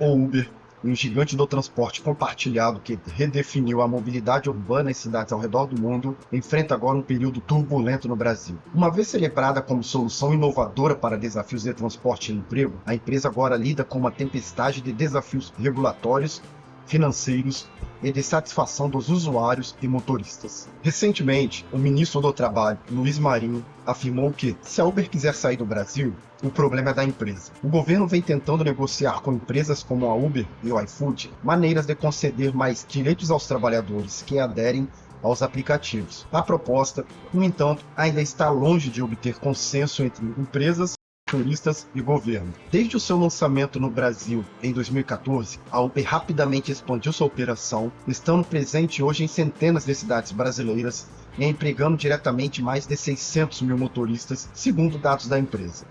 O Uber, um gigante do transporte compartilhado que redefiniu a mobilidade urbana em cidades ao redor do mundo, enfrenta agora um período turbulento no Brasil. Uma vez celebrada como solução inovadora para desafios de transporte e emprego, a empresa agora lida com uma tempestade de desafios regulatórios, financeiros e de satisfação dos usuários e motoristas. Recentemente, o ministro do Trabalho, Luiz Marinho, afirmou que, se a Uber quiser sair do Brasil, o problema é da empresa. O governo vem tentando negociar com empresas como a Uber e o iFood maneiras de conceder mais direitos aos trabalhadores que aderem aos aplicativos. A proposta, no entanto, ainda está longe de obter consenso entre empresas, turistas e governo. Desde o seu lançamento no Brasil em 2014, a Uber rapidamente expandiu sua operação, estando presente hoje em centenas de cidades brasileiras e empregando diretamente mais de 600 mil motoristas, segundo dados da empresa.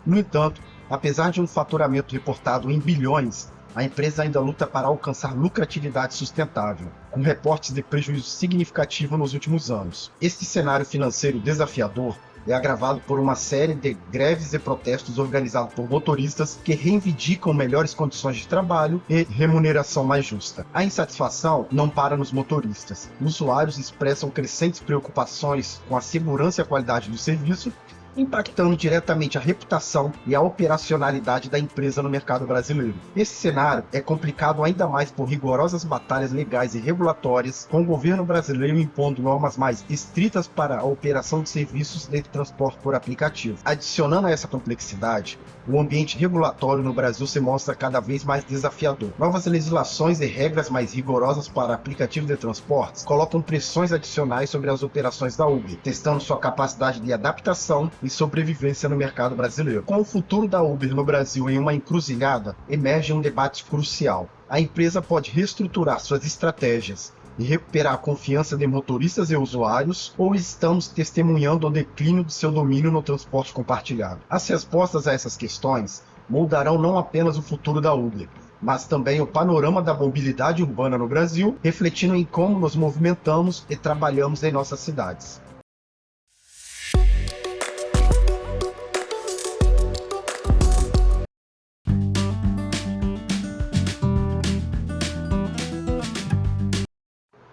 No entanto, apesar de um faturamento reportado em bilhões, a empresa ainda luta para alcançar lucratividade sustentável, com reportes de prejuízo significativo nos últimos anos. Este cenário financeiro desafiador é agravado por uma série de greves e protestos organizados por motoristas que reivindicam melhores condições de trabalho e remuneração mais justa. A insatisfação não para nos motoristas. Usuários expressam crescentes preocupações com a segurança e a qualidade do serviço, impactando diretamente a reputação e a operacionalidade da empresa no mercado brasileiro. Esse cenário é complicado ainda mais por rigorosas batalhas legais e regulatórias, com o governo brasileiro impondo normas mais estritas para a operação de serviços de transporte por aplicativo. Adicionando a essa complexidade, o ambiente regulatório no Brasil se mostra cada vez mais desafiador. Novas legislações e regras mais rigorosas para aplicativos de transportes colocam pressões adicionais sobre as operações da Uber, testando sua capacidade de adaptação e sobrevivência no mercado brasileiro. Com o futuro da Uber no Brasil em uma encruzilhada, emerge um debate crucial. A empresa pode reestruturar suas estratégias e recuperar a confiança de motoristas e usuários, ou estamos testemunhando o declínio de seu domínio no transporte compartilhado? As respostas a essas questões moldarão não apenas o futuro da Uber, mas também o panorama da mobilidade urbana no Brasil, refletindo em como nos movimentamos e trabalhamos em nossas cidades.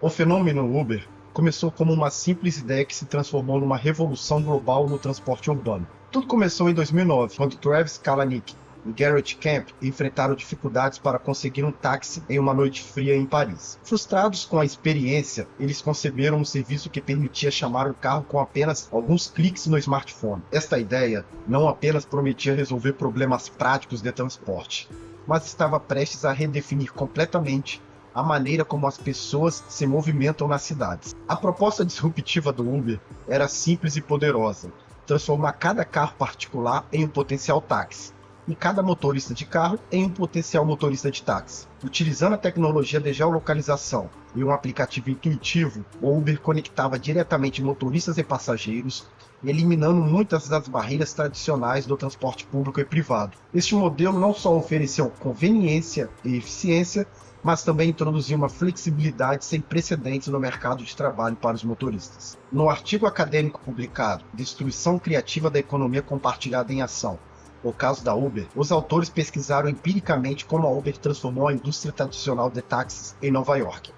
O fenômeno Uber começou como uma simples ideia que se transformou numa revolução global no transporte urbano. Tudo começou em 2009, quando Travis Kalanick e Garrett Camp enfrentaram dificuldades para conseguir um táxi em uma noite fria em Paris. Frustrados com a experiência, eles conceberam um serviço que permitia chamar o carro com apenas alguns cliques no smartphone. Esta ideia não apenas prometia resolver problemas práticos de transporte, mas estava prestes a redefinir completamente a maneira como as pessoas se movimentam nas cidades. A proposta disruptiva do Uber era simples e poderosa: transformar cada carro particular em um potencial táxi, e cada motorista de carro em um potencial motorista de táxi. Utilizando a tecnologia de geolocalização e um aplicativo intuitivo, o Uber conectava diretamente motoristas e passageiros, eliminando muitas das barreiras tradicionais do transporte público e privado. Este modelo não só ofereceu conveniência e eficiência, mas também introduziu uma flexibilidade sem precedentes no mercado de trabalho para os motoristas. No artigo acadêmico publicado Destruição Criativa da Economia Compartilhada em Ação, o caso da Uber, os autores pesquisaram empiricamente como a Uber transformou a indústria tradicional de táxis em Nova York.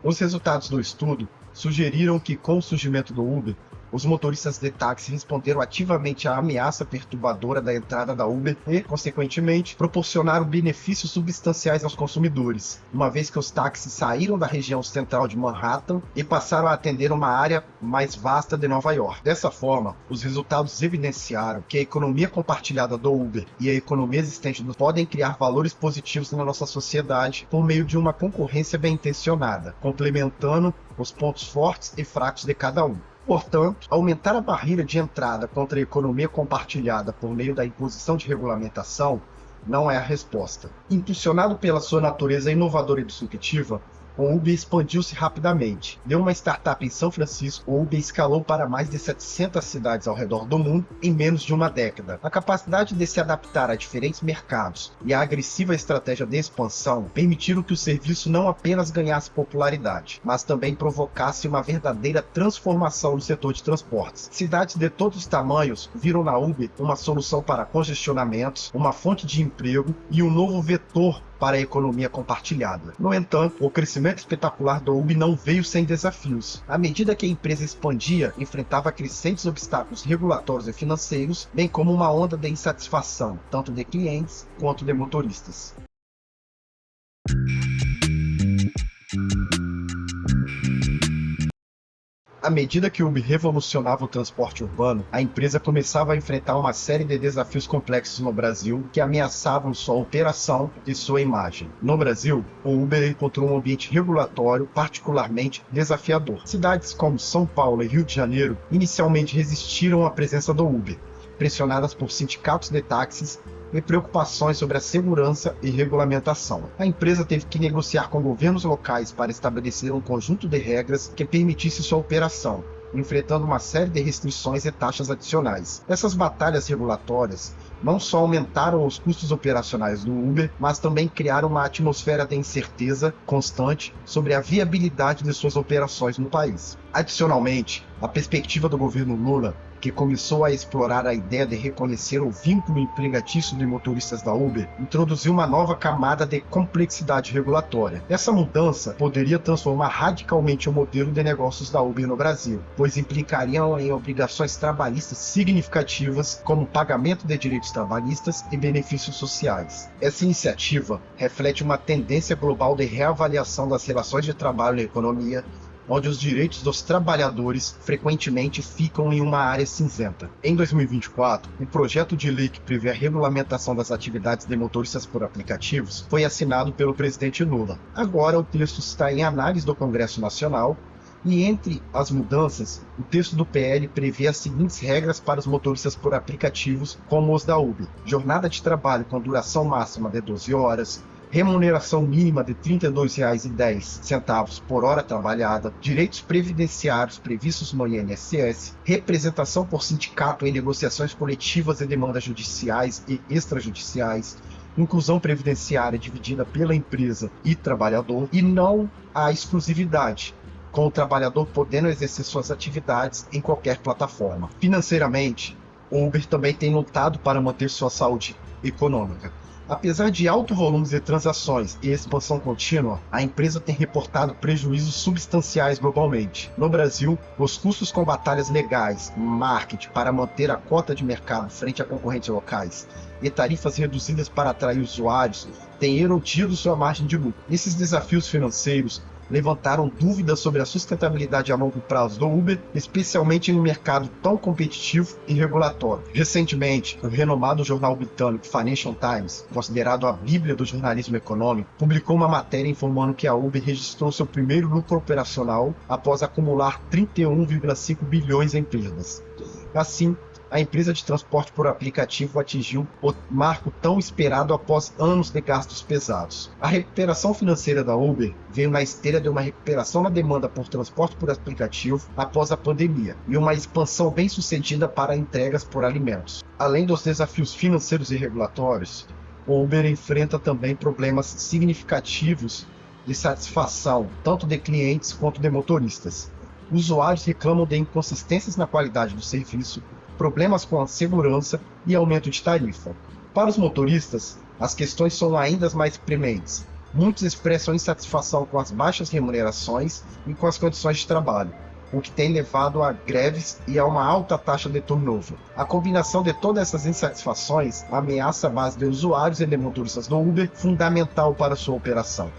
Os resultados do estudo sugeriram que, com o surgimento do Uber, os motoristas de táxi responderam ativamente à ameaça perturbadora da entrada da Uber e, consequentemente, proporcionaram benefícios substanciais aos consumidores, uma vez que os táxis saíram da região central de Manhattan e passaram a atender uma área mais vasta de Nova York. Dessa forma, os resultados evidenciaram que a economia compartilhada do Uber e a economia existente podem criar valores positivos na nossa sociedade por meio de uma concorrência bem intencionada, complementando os pontos fortes e fracos de cada um. Portanto, aumentar a barreira de entrada contra a economia compartilhada por meio da imposição de regulamentação não é a resposta. Impulsionado pela sua natureza inovadora e disruptiva, o Uber expandiu-se rapidamente. De uma startup em São Francisco, o Uber escalou para mais de 700 cidades ao redor do mundo em menos de uma década. A capacidade de se adaptar a diferentes mercados e a agressiva estratégia de expansão permitiram que o serviço não apenas ganhasse popularidade, mas também provocasse uma verdadeira transformação no setor de transportes. Cidades de todos os tamanhos viram na Uber uma solução para congestionamentos, uma fonte de emprego e um novo vetor para a economia compartilhada. No entanto, o crescimento espetacular do Uber não veio sem desafios. À medida que a empresa expandia, enfrentava crescentes obstáculos regulatórios e financeiros, bem como uma onda de insatisfação, tanto de clientes quanto de motoristas. À medida que o Uber revolucionava o transporte urbano, a empresa começava a enfrentar uma série de desafios complexos no Brasil que ameaçavam sua operação e sua imagem. No Brasil, o Uber encontrou um ambiente regulatório particularmente desafiador. Cidades como São Paulo e Rio de Janeiro inicialmente resistiram à presença do Uber, pressionadas por sindicatos de táxis e preocupações sobre a segurança e regulamentação. A empresa teve que negociar com governos locais para estabelecer um conjunto de regras que permitisse sua operação, enfrentando uma série de restrições e taxas adicionais. Essas batalhas regulatórias não só aumentaram os custos operacionais do Uber, mas também criaram uma atmosfera de incerteza constante sobre a viabilidade de suas operações no país. Adicionalmente, a perspectiva do governo Lula, que começou a explorar a ideia de reconhecer o vínculo empregatício de motoristas da Uber, introduziu uma nova camada de complexidade regulatória. Essa mudança poderia transformar radicalmente o modelo de negócios da Uber no Brasil, pois implicariam em obrigações trabalhistas significativas, como pagamento de direitos trabalhistas e benefícios sociais. Essa iniciativa reflete uma tendência global de reavaliação das relações de trabalho na economia, onde os direitos dos trabalhadores frequentemente ficam em uma área cinzenta. Em 2024, um projeto de lei que prevê a regulamentação das atividades de motoristas por aplicativos foi assinado pelo presidente Lula. Agora o texto está em análise do Congresso Nacional e, entre as mudanças, o texto do PL prevê as seguintes regras para os motoristas por aplicativos, como os da Uber: jornada de trabalho com duração máxima de 12 horas, remuneração mínima de R$ 32,10 por hora trabalhada, direitos previdenciários previstos no INSS, representação por sindicato em negociações coletivas e demandas judiciais e extrajudiciais, inclusão previdenciária dividida pela empresa e trabalhador, e não a exclusividade, com o trabalhador podendo exercer suas atividades em qualquer plataforma. Financeiramente, o Uber também tem lutado para manter sua saúde econômica. Apesar de alto volume de transações e expansão contínua, a empresa tem reportado prejuízos substanciais globalmente. No Brasil, os custos com batalhas legais, marketing para manter a cota de mercado frente a concorrentes locais e tarifas reduzidas para atrair usuários têm erodido sua margem de lucro. Esses desafios financeiros levantaram dúvidas sobre a sustentabilidade a longo prazo do Uber, especialmente em um mercado tão competitivo e regulatório. Recentemente, o renomado jornal britânico Financial Times, considerado a bíblia do jornalismo econômico, publicou uma matéria informando que a Uber registrou seu primeiro lucro operacional após acumular 31,5 bilhões em perdas. Assim, a empresa de transporte por aplicativo atingiu o marco tão esperado após anos de gastos pesados. A recuperação financeira da Uber veio na esteira de uma recuperação na demanda por transporte por aplicativo após a pandemia e uma expansão bem-sucedida para entregas por alimentos. Além dos desafios financeiros e regulatórios, o Uber enfrenta também problemas significativos de satisfação, tanto de clientes quanto de motoristas. Usuários reclamam de inconsistências na qualidade do serviço, problemas com a segurança e aumento de tarifa. Para os motoristas, as questões são ainda mais prementes. Muitos expressam insatisfação com as baixas remunerações e com as condições de trabalho, o que tem levado a greves e a uma alta taxa de turnover. A combinação de todas essas insatisfações ameaça a base de usuários e de motoristas do Uber, fundamental para sua operação.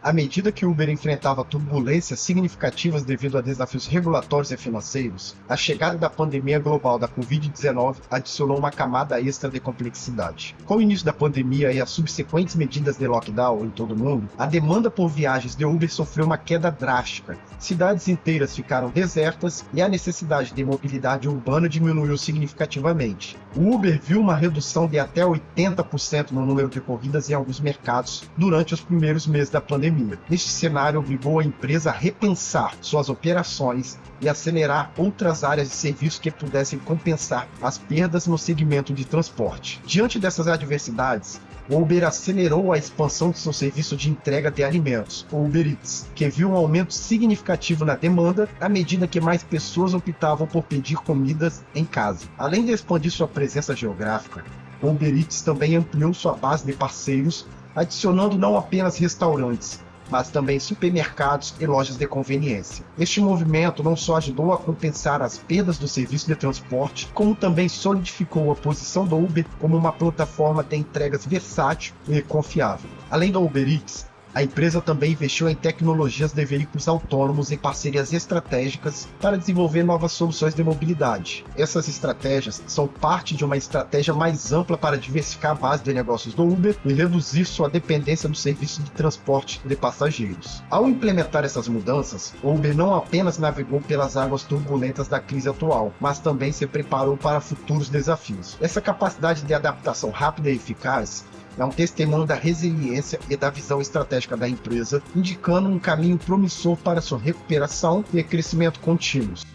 À medida que o Uber enfrentava turbulências significativas devido a desafios regulatórios e financeiros, a chegada da pandemia global da Covid-19 adicionou uma camada extra de complexidade. Com o início da pandemia e as subsequentes medidas de lockdown em todo o mundo, a demanda por viagens de Uber sofreu uma queda drástica. Cidades inteiras ficaram desertas e a necessidade de mobilidade urbana diminuiu significativamente. O Uber viu uma redução de até 80% no número de corridas em alguns mercados durante os primeiros meses da pandemia. pós-pandemia. Este cenário obrigou a empresa a repensar suas operações e acelerar outras áreas de serviço que pudessem compensar as perdas no segmento de transporte. Diante dessas adversidades, o Uber acelerou a expansão de seu serviço de entrega de alimentos, o Uber Eats, que viu um aumento significativo na demanda à medida que mais pessoas optavam por pedir comidas em casa. Além de expandir sua presença geográfica, o Uber Eats também ampliou sua base de parceiros, adicionando não apenas restaurantes, mas também supermercados e lojas de conveniência. Este movimento não só ajudou a compensar as perdas do serviço de transporte, como também solidificou a posição do Uber como uma plataforma de entregas versátil e confiável. Além do Uber Eats, a empresa também investiu em tecnologias de veículos autônomos em parcerias estratégicas para desenvolver novas soluções de mobilidade. Essas estratégias são parte de uma estratégia mais ampla para diversificar a base de negócios do Uber e reduzir sua dependência do serviço de transporte de passageiros. Ao implementar essas mudanças, o Uber não apenas navegou pelas águas turbulentas da crise atual, mas também se preparou para futuros desafios. Essa capacidade de adaptação rápida e eficaz é um testemunho da resiliência e da visão estratégica da empresa, indicando um caminho promissor para sua recuperação e crescimento contínuos.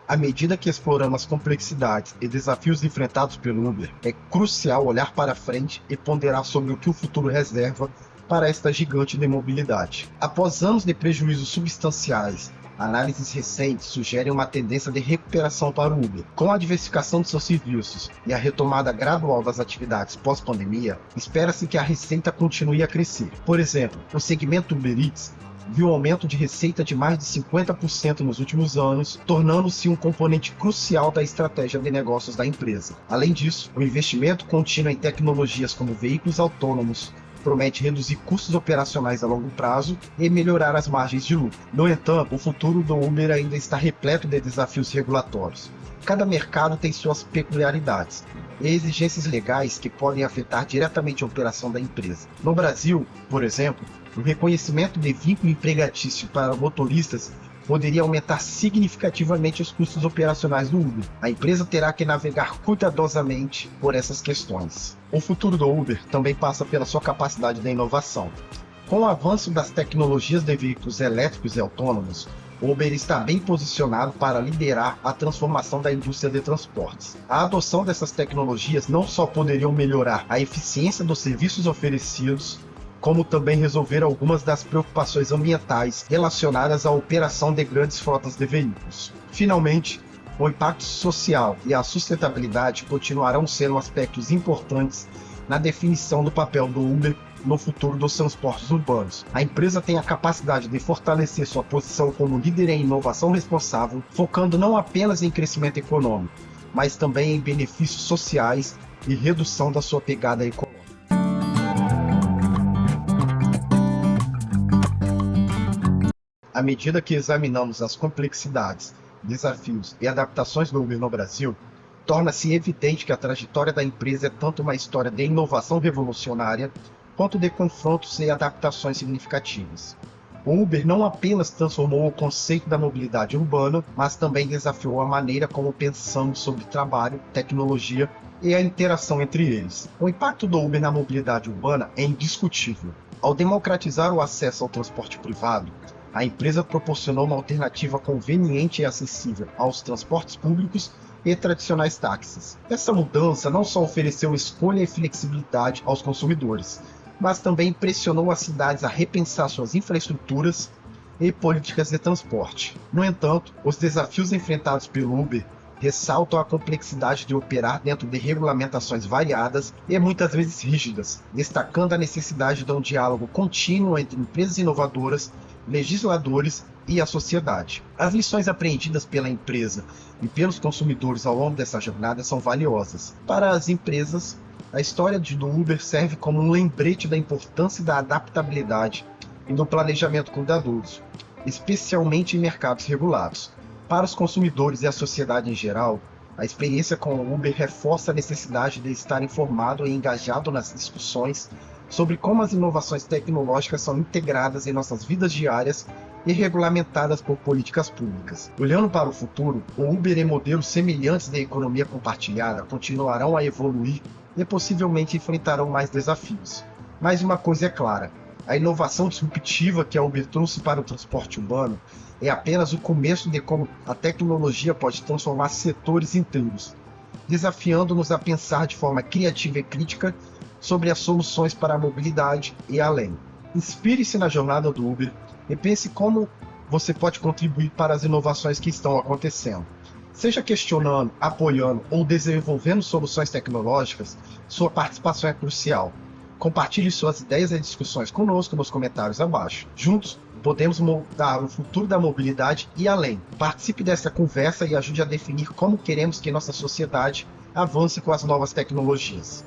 À medida que exploramos as complexidades e desafios enfrentados pelo Uber, é crucial olhar para frente e ponderar sobre o que o futuro reserva para esta gigante de mobilidade. Após anos de prejuízos substanciais, análises recentes sugerem uma tendência de recuperação para o Uber. Com a diversificação de seus serviços e a retomada gradual das atividades pós-pandemia, espera-se que a receita continue a crescer. Por exemplo, o segmento Uber Eats viu um aumento de receita de mais de 50% nos últimos anos, tornando-se um componente crucial da estratégia de negócios da empresa. Além disso, o investimento contínuo em tecnologias como veículos autônomos promete reduzir custos operacionais a longo prazo e melhorar as margens de lucro. No entanto, o futuro do Uber ainda está repleto de desafios regulatórios. Cada mercado tem suas peculiaridades e exigências legais que podem afetar diretamente a operação da empresa. No Brasil, por exemplo, o reconhecimento de vínculo empregatício para motoristas poderia aumentar significativamente os custos operacionais do Uber. A empresa terá que navegar cuidadosamente por essas questões. O futuro do Uber também passa pela sua capacidade de inovação. Com o avanço das tecnologias de veículos elétricos e autônomos, o Uber está bem posicionado para liderar a transformação da indústria de transportes. A adoção dessas tecnologias não só poderiam melhorar a eficiência dos serviços oferecidos, como também resolver algumas das preocupações ambientais relacionadas à operação de grandes frotas de veículos. Finalmente, o impacto social e a sustentabilidade continuarão sendo aspectos importantes na definição do papel do Uber no futuro dos transportes urbanos. A empresa tem a capacidade de fortalecer sua posição como líder em inovação responsável, focando não apenas em crescimento econômico, mas também em benefícios sociais e redução da sua pegada econômica. À medida que examinamos as complexidades, desafios e adaptações do Uber no Brasil, torna-se evidente que a trajetória da empresa é tanto uma história de inovação revolucionária, quanto de confrontos e adaptações significativas. O Uber não apenas transformou o conceito da mobilidade urbana, mas também desafiou a maneira como pensamos sobre trabalho, tecnologia e a interação entre eles. O impacto do Uber na mobilidade urbana é indiscutível. Ao democratizar o acesso ao transporte privado, a empresa proporcionou uma alternativa conveniente e acessível aos transportes públicos e tradicionais táxis. Essa mudança não só ofereceu escolha e flexibilidade aos consumidores, mas também pressionou as cidades a repensar suas infraestruturas e políticas de transporte. No entanto, os desafios enfrentados pelo Uber ressaltam a complexidade de operar dentro de regulamentações variadas e muitas vezes rígidas, destacando a necessidade de um diálogo contínuo entre empresas inovadoras, legisladores e a sociedade. As lições aprendidas pela empresa e pelos consumidores ao longo dessa jornada são valiosas. Para as empresas, a história do Uber serve como um lembrete da importância da adaptabilidade e do planejamento cuidadoso, especialmente em mercados regulados. Para os consumidores e a sociedade em geral, a experiência com o Uber reforça a necessidade de estar informado e engajado nas discussões sobre como as inovações tecnológicas são integradas em nossas vidas diárias e regulamentadas por políticas públicas. Olhando para o futuro, o Uber e modelos semelhantes de economia compartilhada continuarão a evoluir e possivelmente enfrentarão mais desafios. Mas uma coisa é clara: a inovação disruptiva que a Uber trouxe para o transporte urbano é apenas o começo de como a tecnologia pode transformar setores inteiros, desafiando-nos a pensar de forma criativa e crítica sobre as soluções para a mobilidade e além. Inspire-se na jornada do Uber e pense como você pode contribuir para as inovações que estão acontecendo. Seja questionando, apoiando ou desenvolvendo soluções tecnológicas, sua participação é crucial. Compartilhe suas ideias e discussões conosco nos comentários abaixo. Juntos, podemos moldar o futuro da mobilidade e além. Participe dessa conversa e ajude a definir como queremos que nossa sociedade avance com as novas tecnologias.